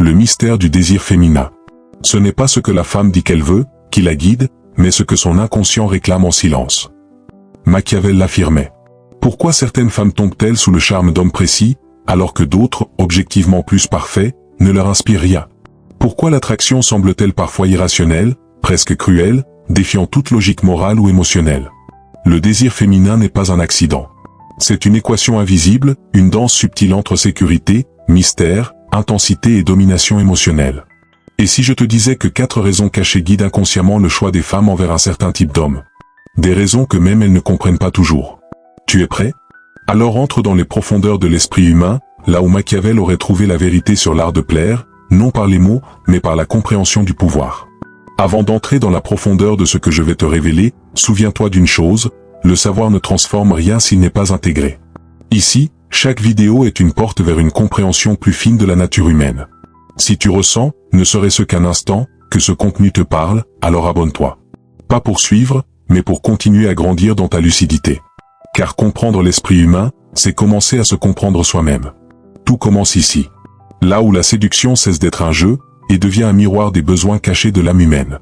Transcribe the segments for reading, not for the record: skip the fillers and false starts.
Le mystère du désir féminin. Ce n'est pas ce que la femme dit qu'elle veut, qui la guide, mais ce que son inconscient réclame en silence. Machiavel l'affirmait. Pourquoi certaines femmes tombent-elles sous le charme d'hommes précis, alors que d'autres, objectivement plus parfaits, ne leur inspirent rien? Pourquoi l'attraction semble-t-elle parfois irrationnelle, presque cruelle, défiant toute logique morale ou émotionnelle? Le désir féminin n'est pas un accident. C'est une équation invisible, une danse subtile entre sécurité, mystère, intensité et domination émotionnelle. Et si je te disais que 4 raisons cachées guident inconsciemment le choix des femmes envers un certain type d'homme? Des raisons que même elles ne comprennent pas toujours. Tu es prêt? Alors entre dans les profondeurs de l'esprit humain, là où Machiavel aurait trouvé la vérité sur l'art de plaire, non par les mots, mais par la compréhension du pouvoir. Avant d'entrer dans la profondeur de ce que je vais te révéler, souviens-toi d'une chose, le savoir ne transforme rien s'il n'est pas intégré. Ici, chaque vidéo est une porte vers une compréhension plus fine de la nature humaine. Si tu ressens, ne serait-ce qu'un instant, que ce contenu te parle, alors abonne-toi. Pas pour suivre, mais pour continuer à grandir dans ta lucidité. Car comprendre l'esprit humain, c'est commencer à se comprendre soi-même. Tout commence ici. Là où la séduction cesse d'être un jeu, et devient un miroir des besoins cachés de l'âme humaine.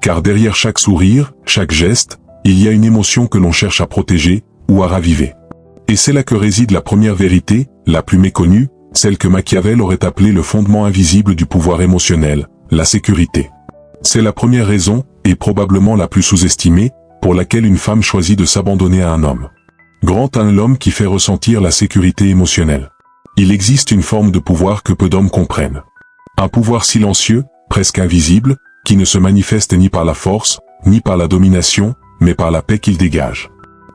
Car derrière chaque sourire, chaque geste, il y a une émotion que l'on cherche à protéger, ou à raviver. Et c'est là que réside la première vérité, la plus méconnue, celle que Machiavel aurait appelée le fondement invisible du pouvoir émotionnel, la sécurité. C'est la première raison, et probablement la plus sous-estimée, pour laquelle une femme choisit de s'abandonner à un homme. Grand est l'homme qui fait ressentir la sécurité émotionnelle. Il existe une forme de pouvoir que peu d'hommes comprennent. Un pouvoir silencieux, presque invisible, qui ne se manifeste ni par la force, ni par la domination, mais par la paix qu'il dégage.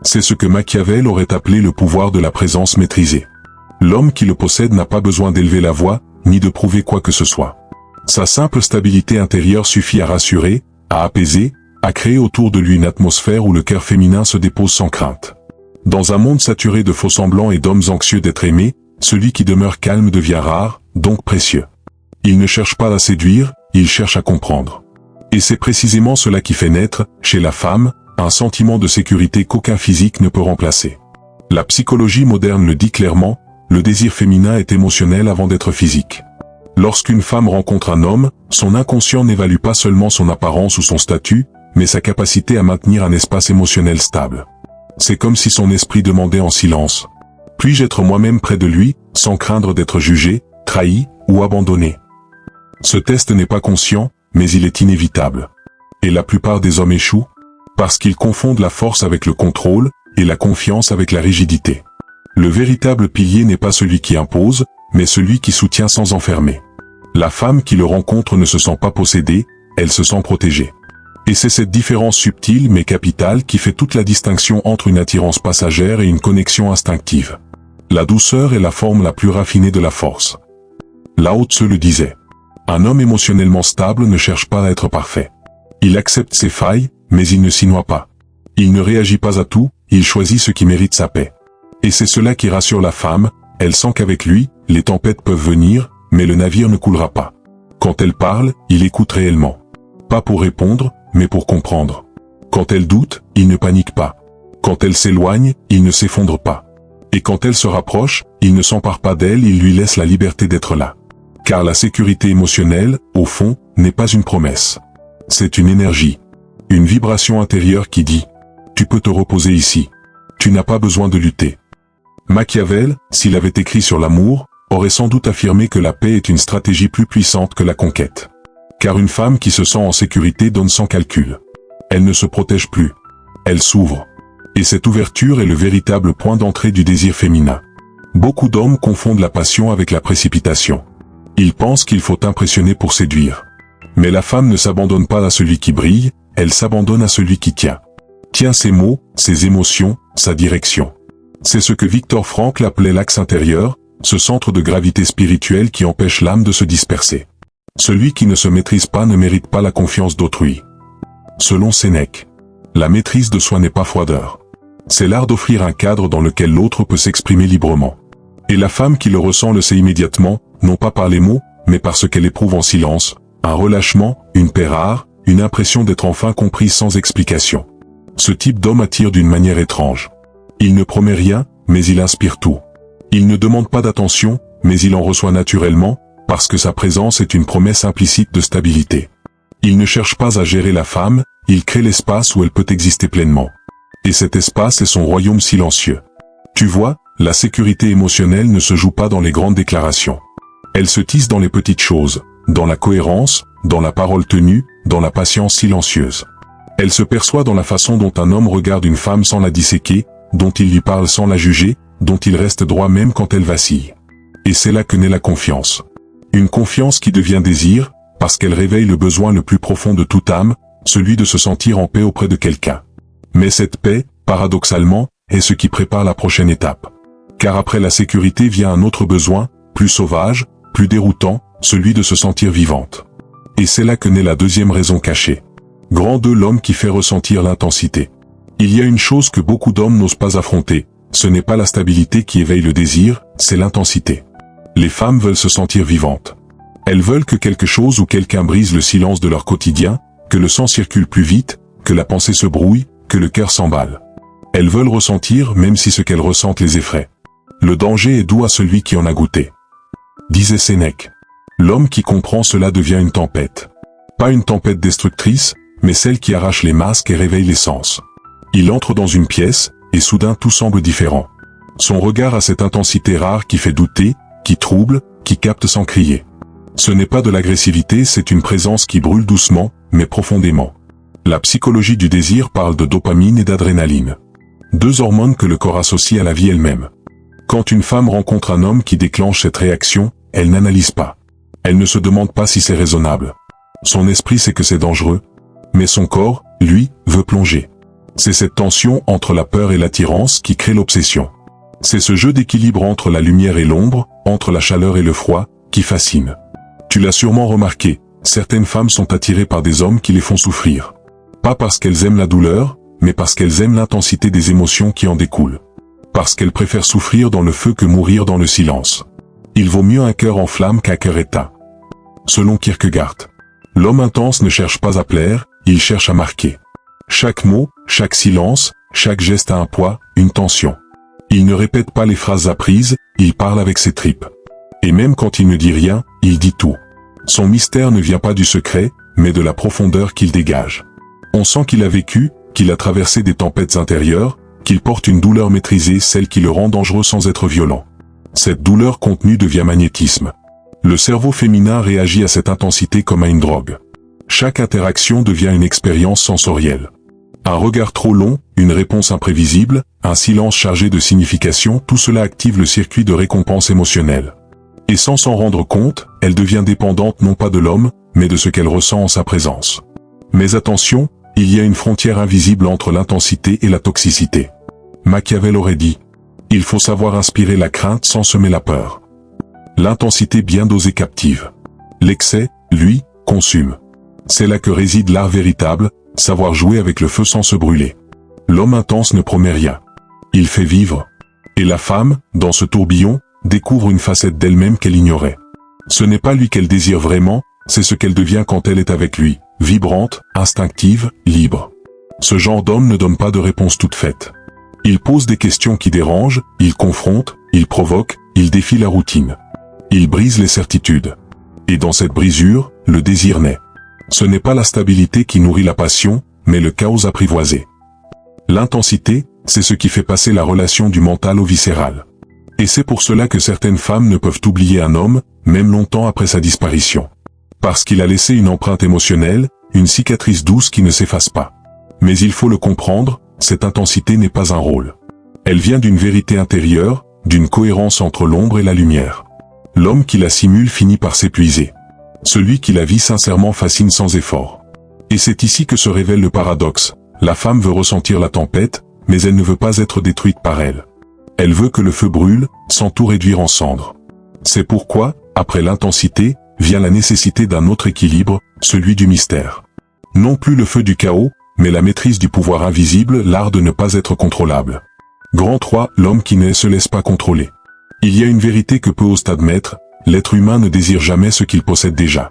C'est ce que Machiavel aurait appelé le pouvoir de la présence maîtrisée. L'homme qui le possède n'a pas besoin d'élever la voix, ni de prouver quoi que ce soit. Sa simple stabilité intérieure suffit à rassurer, à apaiser, à créer autour de lui une atmosphère où le cœur féminin se dépose sans crainte. Dans un monde saturé de faux-semblants et d'hommes anxieux d'être aimés, celui qui demeure calme devient rare, donc précieux. Il ne cherche pas à séduire, il cherche à comprendre. Et c'est précisément cela qui fait naître, chez la femme, un sentiment de sécurité qu'aucun physique ne peut remplacer. La psychologie moderne le dit clairement, le désir féminin est émotionnel avant d'être physique. Lorsqu'une femme rencontre un homme, son inconscient n'évalue pas seulement son apparence ou son statut, mais sa capacité à maintenir un espace émotionnel stable. C'est comme si son esprit demandait en silence. Puis-je être moi-même près de lui, sans craindre d'être jugé, trahi ou abandonné? Ce test n'est pas conscient, mais il est inévitable. Et la plupart des hommes échouent, parce qu'ils confondent la force avec le contrôle, et la confiance avec la rigidité. Le véritable pilier n'est pas celui qui impose, mais celui qui soutient sans enfermer. La femme qui le rencontre ne se sent pas possédée, elle se sent protégée. Et c'est cette différence subtile mais capitale qui fait toute la distinction entre une attirance passagère et une connexion instinctive. La douceur est la forme la plus raffinée de la force. Lao Tse le disait. Un homme émotionnellement stable ne cherche pas à être parfait. Il accepte ses failles, mais il ne s'y noie pas. Il ne réagit pas à tout, il choisit ce qui mérite sa paix. Et c'est cela qui rassure la femme, elle sent qu'avec lui, les tempêtes peuvent venir, mais le navire ne coulera pas. Quand elle parle, il écoute réellement. Pas pour répondre, mais pour comprendre. Quand elle doute, il ne panique pas. Quand elle s'éloigne, il ne s'effondre pas. Et quand elle se rapproche, il ne s'empare pas d'elle, il lui laisse la liberté d'être là. Car la sécurité émotionnelle, au fond, n'est pas une promesse. C'est une énergie. Une vibration intérieure qui dit « Tu peux te reposer ici. Tu n'as pas besoin de lutter. » Machiavel, s'il avait écrit sur l'amour, aurait sans doute affirmé que la paix est une stratégie plus puissante que la conquête. Car une femme qui se sent en sécurité donne sans calcul. Elle ne se protège plus. Elle s'ouvre. Et cette ouverture est le véritable point d'entrée du désir féminin. Beaucoup d'hommes confondent la passion avec la précipitation. Ils pensent qu'il faut impressionner pour séduire. Mais la femme ne s'abandonne pas à celui qui brille, elle s'abandonne à celui qui tient. Tient ses mots, ses émotions, sa direction. C'est ce que Viktor Frankl appelait l'axe intérieur, ce centre de gravité spirituelle qui empêche l'âme de se disperser. Celui qui ne se maîtrise pas ne mérite pas la confiance d'autrui. Selon Sénèque, la maîtrise de soi n'est pas froideur. C'est l'art d'offrir un cadre dans lequel l'autre peut s'exprimer librement. Et la femme qui le ressent le sait immédiatement, non pas par les mots, mais par ce qu'elle éprouve en silence, un relâchement, une paix rare, une impression d'être enfin comprise sans explication. Ce type d'homme attire d'une manière étrange. Il ne promet rien, mais il inspire tout. Il ne demande pas d'attention, mais il en reçoit naturellement, parce que sa présence est une promesse implicite de stabilité. Il ne cherche pas à gérer la femme, il crée l'espace où elle peut exister pleinement. Et cet espace est son royaume silencieux. Tu vois, la sécurité émotionnelle ne se joue pas dans les grandes déclarations. Elle se tisse dans les petites choses, dans la cohérence, dans la parole tenue, dans la patience silencieuse. Elle se perçoit dans la façon dont un homme regarde une femme sans la disséquer, dont il lui parle sans la juger, dont il reste droit même quand elle vacille. Et c'est là que naît la confiance. Une confiance qui devient désir, parce qu'elle réveille le besoin le plus profond de toute âme, celui de se sentir en paix auprès de quelqu'un. Mais cette paix, paradoxalement, est ce qui prépare la prochaine étape. Car après la sécurité vient un autre besoin, plus sauvage, plus déroutant, celui de se sentir vivante. Et c'est là que naît la deuxième raison cachée. Grand 2, l'homme qui fait ressentir l'intensité. Il y a une chose que beaucoup d'hommes n'osent pas affronter, ce n'est pas la stabilité qui éveille le désir, c'est l'intensité. Les femmes veulent se sentir vivantes. Elles veulent que quelque chose ou quelqu'un brise le silence de leur quotidien, que le sang circule plus vite, que la pensée se brouille, que le cœur s'emballe. Elles veulent ressentir même si ce qu'elles ressentent les effraie. Le danger est doux à celui qui en a goûté. Disait Sénèque. L'homme qui comprend cela devient une tempête. Pas une tempête destructrice, mais celle qui arrache les masques et réveille les sens. Il entre dans une pièce, et soudain tout semble différent. Son regard a cette intensité rare qui fait douter, qui trouble, qui capte sans crier. Ce n'est pas de l'agressivité, c'est une présence qui brûle doucement, mais profondément. La psychologie du désir parle de dopamine et d'adrénaline. Deux hormones que le corps associe à la vie elle-même. Quand une femme rencontre un homme qui déclenche cette réaction, elle n'analyse pas. Elle ne se demande pas si c'est raisonnable. Son esprit sait que c'est dangereux, mais son corps, lui, veut plonger. C'est cette tension entre la peur et l'attirance qui crée l'obsession. C'est ce jeu d'équilibre entre la lumière et l'ombre, entre la chaleur et le froid, qui fascine. Tu l'as sûrement remarqué, certaines femmes sont attirées par des hommes qui les font souffrir. Pas parce qu'elles aiment la douleur, mais parce qu'elles aiment l'intensité des émotions qui en découlent. Parce qu'elles préfèrent souffrir dans le feu que mourir dans le silence. Il vaut mieux un cœur en flamme qu'un cœur éteint. Selon Kierkegaard, l'homme intense ne cherche pas à plaire, il cherche à marquer. Chaque mot, chaque silence, chaque geste a un poids, une tension. Il ne répète pas les phrases apprises, il parle avec ses tripes. Et même quand il ne dit rien, il dit tout. Son mystère ne vient pas du secret, mais de la profondeur qu'il dégage. On sent qu'il a vécu, qu'il a traversé des tempêtes intérieures, qu'il porte une douleur maîtrisée, celle qui le rend dangereux sans être violent. Cette douleur contenue devient magnétisme. Le cerveau féminin réagit à cette intensité comme à une drogue. Chaque interaction devient une expérience sensorielle. Un regard trop long, une réponse imprévisible, un silence chargé de signification, tout cela active le circuit de récompense émotionnelle. Et sans s'en rendre compte, elle devient dépendante non pas de l'homme, mais de ce qu'elle ressent en sa présence. Mais attention, il y a une frontière invisible entre l'intensité et la toxicité. Machiavel aurait dit « Il faut savoir inspirer la crainte sans semer la peur ». L'intensité bien dosée captive. L'excès, lui, consume. C'est là que réside l'art véritable, savoir jouer avec le feu sans se brûler. L'homme intense ne promet rien. Il fait vivre. Et la femme, dans ce tourbillon, découvre une facette d'elle-même qu'elle ignorait. Ce n'est pas lui qu'elle désire vraiment, c'est ce qu'elle devient quand elle est avec lui, vibrante, instinctive, libre. Ce genre d'homme ne donne pas de réponse toute faite. Il pose des questions qui dérangent, il confronte, il provoque, il défie la routine. Il brise les certitudes. Et dans cette brisure, le désir naît. Ce n'est pas la stabilité qui nourrit la passion, mais le chaos apprivoisé. L'intensité, c'est ce qui fait passer la relation du mental au viscéral. Et c'est pour cela que certaines femmes ne peuvent oublier un homme, même longtemps après sa disparition. Parce qu'il a laissé une empreinte émotionnelle, une cicatrice douce qui ne s'efface pas. Mais il faut le comprendre, cette intensité n'est pas un rôle. Elle vient d'une vérité intérieure, d'une cohérence entre l'ombre et la lumière. L'homme qui la simule finit par s'épuiser. Celui qui la vit sincèrement fascine sans effort. Et c'est ici que se révèle le paradoxe. La femme veut ressentir la tempête, mais elle ne veut pas être détruite par elle. Elle veut que le feu brûle, sans tout réduire en cendres. C'est pourquoi, après l'intensité, vient la nécessité d'un autre équilibre, celui du mystère. Non plus le feu du chaos, mais la maîtrise du pouvoir invisible, l'art de ne pas être contrôlable. Grand 3, l'homme qui ne se laisse pas contrôler. Il y a une vérité que peu osent admettre, l'être humain ne désire jamais ce qu'il possède déjà.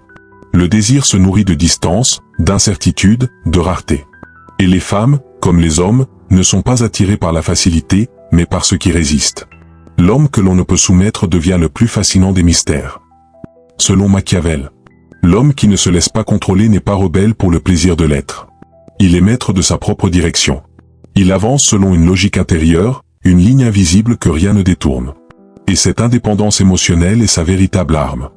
Le désir se nourrit de distance, d'incertitude, de rareté. Et les femmes, comme les hommes, ne sont pas attirés par la facilité, mais par ce qui résiste. L'homme que l'on ne peut soumettre devient le plus fascinant des mystères. Selon Machiavel, l'homme qui ne se laisse pas contrôler n'est pas rebelle pour le plaisir de l'être. Il est maître de sa propre direction. Il avance selon une logique intérieure, une ligne invisible que rien ne détourne. Et cette indépendance émotionnelle est sa véritable arme.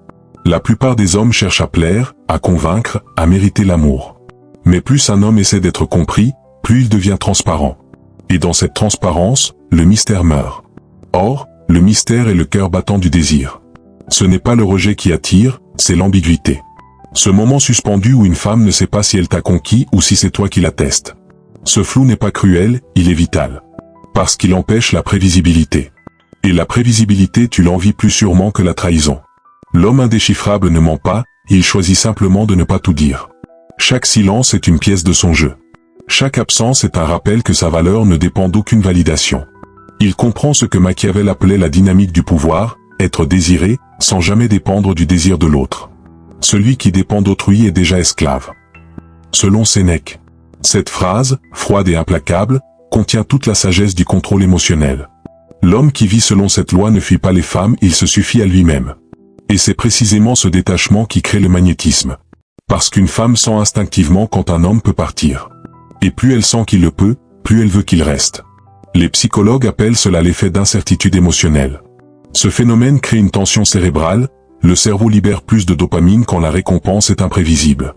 La plupart des hommes cherchent à plaire, à convaincre, à mériter l'amour. Mais plus un homme essaie d'être compris, plus il devient transparent. Et dans cette transparence, le mystère meurt. Or, le mystère est le cœur battant du désir. Ce n'est pas le rejet qui attire, c'est l'ambiguïté. Ce moment suspendu où une femme ne sait pas si elle t'a conquis ou si c'est toi qui la testes. Ce flou n'est pas cruel, il est vital. Parce qu'il empêche la prévisibilité. Et la prévisibilité tu l'envies plus sûrement que la trahison. L'homme indéchiffrable ne ment pas, il choisit simplement de ne pas tout dire. Chaque silence est une pièce de son jeu. Chaque absence est un rappel que sa valeur ne dépend d'aucune validation. Il comprend ce que Machiavel appelait la dynamique du pouvoir, être désiré, sans jamais dépendre du désir de l'autre. Celui qui dépend d'autrui est déjà esclave. Selon Sénèque, cette phrase, froide et implacable, contient toute la sagesse du contrôle émotionnel. L'homme qui vit selon cette loi ne fuit pas les femmes, il se suffit à lui-même. Et c'est précisément ce détachement qui crée le magnétisme. Parce qu'une femme sent instinctivement quand un homme peut partir. Et plus elle sent qu'il le peut, plus elle veut qu'il reste. Les psychologues appellent cela l'effet d'incertitude émotionnelle. Ce phénomène crée une tension cérébrale, le cerveau libère plus de dopamine quand la récompense est imprévisible.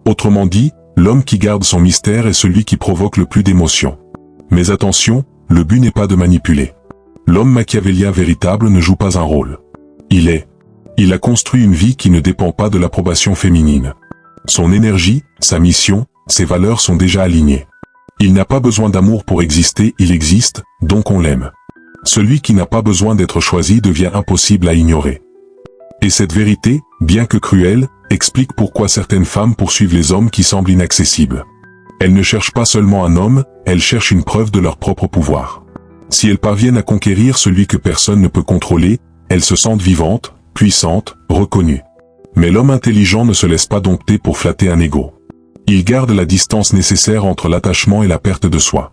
Autrement dit, l'homme qui garde son mystère est celui qui provoque le plus d'émotions. Mais attention, le but n'est pas de manipuler. L'homme machiavélien véritable ne joue pas un rôle. Il a construit une vie qui ne dépend pas de l'approbation féminine. Son énergie, sa mission, ses valeurs sont déjà alignées. Il n'a pas besoin d'amour pour exister, il existe, donc on l'aime. Celui qui n'a pas besoin d'être choisi devient impossible à ignorer. Et cette vérité, bien que cruelle, explique pourquoi certaines femmes poursuivent les hommes qui semblent inaccessibles. Elles ne cherchent pas seulement un homme, elles cherchent une preuve de leur propre pouvoir. Si elles parviennent à conquérir celui que personne ne peut contrôler, elles se sentent vivantes, puissantes, reconnues. Mais l'homme intelligent ne se laisse pas dompter pour flatter un ego. Il garde la distance nécessaire entre l'attachement et la perte de soi.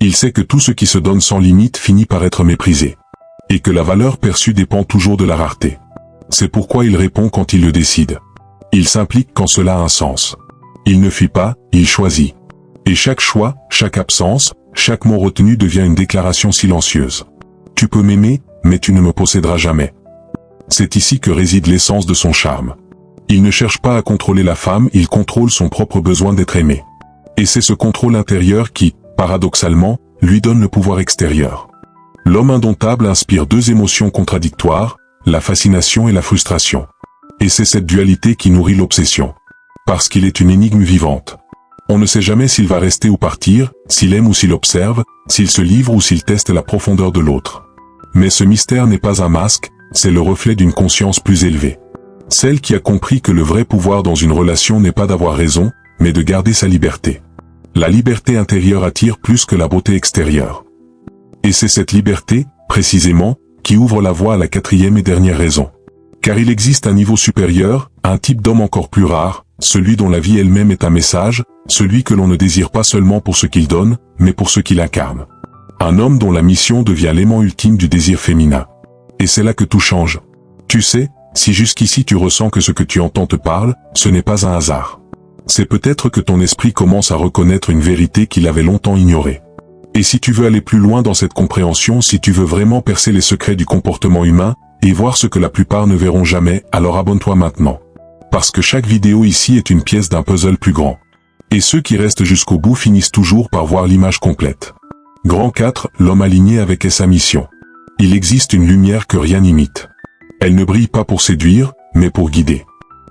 Il sait que tout ce qui se donne sans limite finit par être méprisé. Et que la valeur perçue dépend toujours de la rareté. C'est pourquoi il répond quand il le décide. Il s'implique quand cela a un sens. Il ne fuit pas, il choisit. Et chaque choix, chaque absence, chaque mot retenu devient une déclaration silencieuse. Tu peux m'aimer, mais tu ne me posséderas jamais. C'est ici que réside l'essence de son charme. Il ne cherche pas à contrôler la femme, il contrôle son propre besoin d'être aimé. Et c'est ce contrôle intérieur qui, paradoxalement, lui donne le pouvoir extérieur. L'homme indomptable inspire deux émotions contradictoires, la fascination et la frustration. Et c'est cette dualité qui nourrit l'obsession. Parce qu'il est une énigme vivante. On ne sait jamais s'il va rester ou partir, s'il aime ou s'il observe, s'il se livre ou s'il teste la profondeur de l'autre. Mais ce mystère n'est pas un masque, c'est le reflet d'une conscience plus élevée. Celle qui a compris que le vrai pouvoir dans une relation n'est pas d'avoir raison, mais de garder sa liberté. La liberté intérieure attire plus que la beauté extérieure. Et c'est cette liberté, précisément, qui ouvre la voie à la quatrième et dernière raison. Car il existe un niveau supérieur, un type d'homme encore plus rare, celui dont la vie elle-même est un message, celui que l'on ne désire pas seulement pour ce qu'il donne, mais pour ce qu'il incarne. Un homme dont la mission devient l'aimant ultime du désir féminin. Et c'est là que tout change. Tu sais, si jusqu'ici tu ressens que ce que tu entends te parle, ce n'est pas un hasard. C'est peut-être que ton esprit commence à reconnaître une vérité qu'il avait longtemps ignorée. Et si tu veux aller plus loin dans cette compréhension, si tu veux vraiment percer les secrets du comportement humain, et voir ce que la plupart ne verront jamais, alors abonne-toi maintenant. Parce que chaque vidéo ici est une pièce d'un puzzle plus grand. Et ceux qui restent jusqu'au bout finissent toujours par voir l'image complète. Grand 4, l'homme aligné avec sa mission. Il existe une lumière que rien n'imite. Elle ne brille pas pour séduire, mais pour guider.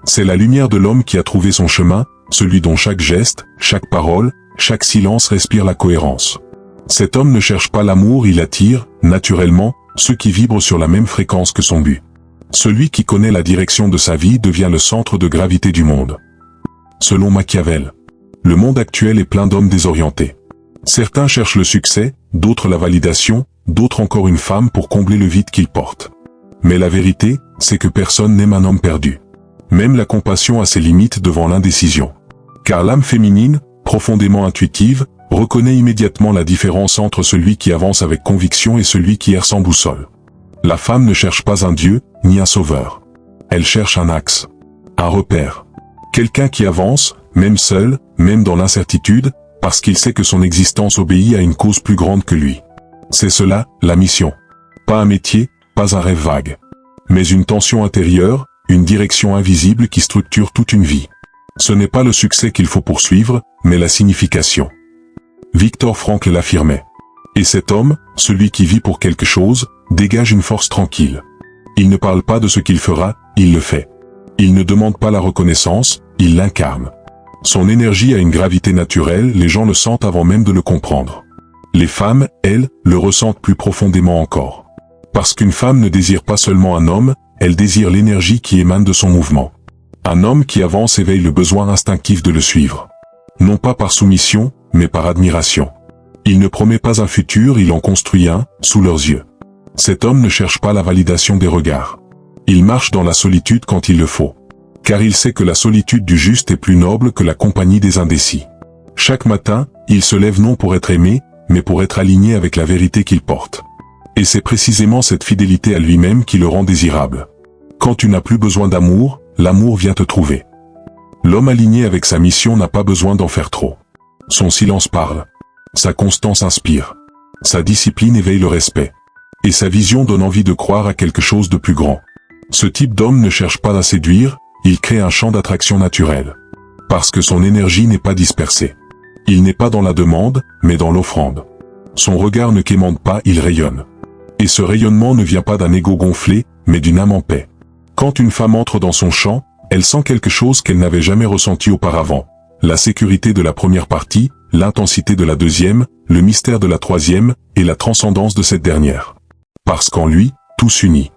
C'est la lumière de l'homme qui a trouvé son chemin, celui dont chaque geste, chaque parole, chaque silence respire la cohérence. Cet homme ne cherche pas l'amour, il attire, naturellement, ceux qui vibrent sur la même fréquence que son but. Celui qui connaît la direction de sa vie devient le centre de gravité du monde. Selon Machiavel, le monde actuel est plein d'hommes désorientés. Certains cherchent le succès, d'autres la validation, d'autres encore une femme pour combler le vide qu'ils portent. Mais la vérité, c'est que personne n'aime un homme perdu. Même la compassion a ses limites devant l'indécision. Car l'âme féminine, profondément intuitive, reconnaît immédiatement la différence entre celui qui avance avec conviction et celui qui erre sans boussole. La femme ne cherche pas un dieu, ni un sauveur. Elle cherche un axe, un repère. Quelqu'un qui avance, même seul, même dans l'incertitude, parce qu'il sait que son existence obéit à une cause plus grande que lui. C'est cela, la mission. Pas un métier, pas un rêve vague. Mais une tension intérieure, une direction invisible qui structure toute une vie. Ce n'est pas le succès qu'il faut poursuivre, mais la signification. Viktor Frankl l'affirmait. Et cet homme, celui qui vit pour quelque chose, dégage une force tranquille. Il ne parle pas de ce qu'il fera, il le fait. Il ne demande pas la reconnaissance, il l'incarne. Son énergie a une gravité naturelle, les gens le sentent avant même de le comprendre. Les femmes, elles, le ressentent plus profondément encore. Parce qu'une femme ne désire pas seulement un homme, elle désire l'énergie qui émane de son mouvement. Un homme qui avance éveille le besoin instinctif de le suivre. Non pas par soumission, mais par admiration. Il ne promet pas un futur, il en construit un, sous leurs yeux. Cet homme ne cherche pas la validation des regards. Il marche dans la solitude quand il le faut. Car il sait que la solitude du juste est plus noble que la compagnie des indécis. Chaque matin, il se lève non pour être aimé, mais pour être aligné avec la vérité qu'il porte. Et c'est précisément cette fidélité à lui-même qui le rend désirable. Quand tu n'as plus besoin d'amour, l'amour vient te trouver. L'homme aligné avec sa mission n'a pas besoin d'en faire trop. Son silence parle. Sa constance inspire. Sa discipline éveille le respect. Et sa vision donne envie de croire à quelque chose de plus grand. Ce type d'homme ne cherche pas à séduire, il crée un champ d'attraction naturel. Parce que son énergie n'est pas dispersée. Il n'est pas dans la demande, mais dans l'offrande. Son regard ne quémande pas, il rayonne. Et ce rayonnement ne vient pas d'un ego gonflé, mais d'une âme en paix. Quand une femme entre dans son champ, elle sent quelque chose qu'elle n'avait jamais ressenti auparavant. La sécurité de la première partie, l'intensité de la deuxième, le mystère de la troisième, et la transcendance de cette dernière. Parce qu'en lui, tout s'unit.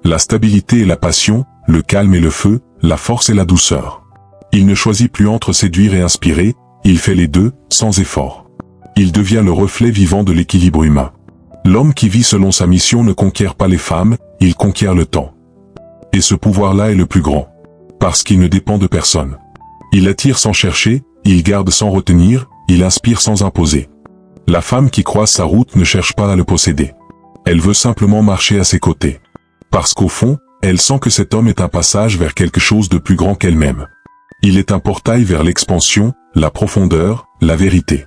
La stabilité et la passion, le calme et le feu, la force et la douceur. Il ne choisit plus entre séduire et inspirer, il fait les deux, sans effort. Il devient le reflet vivant de l'équilibre humain. L'homme qui vit selon sa mission ne conquiert pas les femmes, il conquiert le temps. Et ce pouvoir-là est le plus grand. Parce qu'il ne dépend de personne. Il attire sans chercher, il garde sans retenir, il inspire sans imposer. La femme qui croise sa route ne cherche pas à le posséder. Elle veut simplement marcher à ses côtés. Parce qu'au fond, elle sent que cet homme est un passage vers quelque chose de plus grand qu'elle-même. Il est un portail vers l'expansion, la profondeur, la vérité.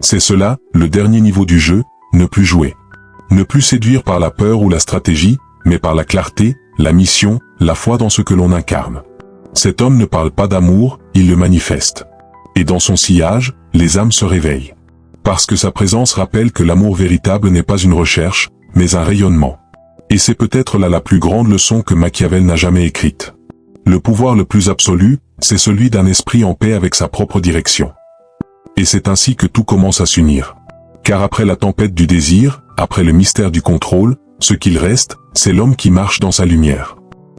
C'est cela, le dernier niveau du jeu, ne plus jouer. Ne plus séduire par la peur ou la stratégie, mais par la clarté, la mission, la foi dans ce que l'on incarne. Cet homme ne parle pas d'amour, il le manifeste. Et dans son sillage, les âmes se réveillent. Parce que sa présence rappelle que l'amour véritable n'est pas une recherche, mais un rayonnement. Et c'est peut-être là la plus grande leçon que Machiavel n'a jamais écrite. Le pouvoir le plus absolu, c'est celui d'un esprit en paix avec sa propre direction. Et c'est ainsi que tout commence à s'unir. Car après la tempête du désir, après le mystère du contrôle, ce qu'il reste, c'est l'homme qui marche dans sa lumière.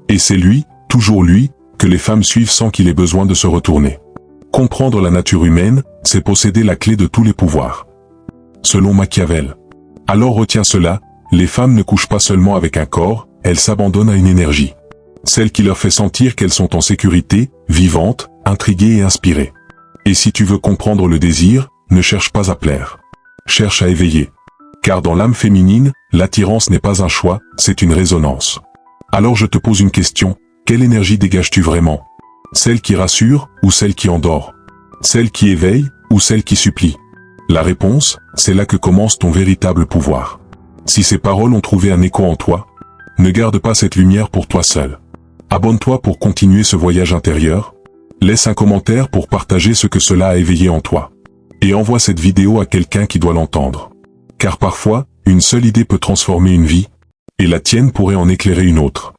Et c'est lui, toujours lui, que les femmes suivent sans qu'il ait besoin de se retourner. Comprendre la nature humaine, c'est posséder la clé de tous les pouvoirs. Selon Machiavel. Alors retiens cela, les femmes ne couchent pas seulement avec un corps, elles s'abandonnent à une énergie. Celle qui leur fait sentir qu'elles sont en sécurité, vivantes, intriguées et inspirées. Et si tu veux comprendre le désir, ne cherche pas à plaire. Cherche à éveiller. Car dans l'âme féminine, l'attirance n'est pas un choix, c'est une résonance. Alors je te pose une question, quelle énergie dégages-tu vraiment? Celle qui rassure ou celle qui endort? Celle qui éveille ou celle qui supplie? La réponse, c'est là que commence ton véritable pouvoir. Si ces paroles ont trouvé un écho en toi, ne garde pas cette lumière pour toi seul. Abonne-toi pour continuer ce voyage intérieur. Laisse un commentaire pour partager ce que cela a éveillé en toi. Et envoie cette vidéo à quelqu'un qui doit l'entendre. Car parfois, une seule idée peut transformer une vie, et la tienne pourrait en éclairer une autre.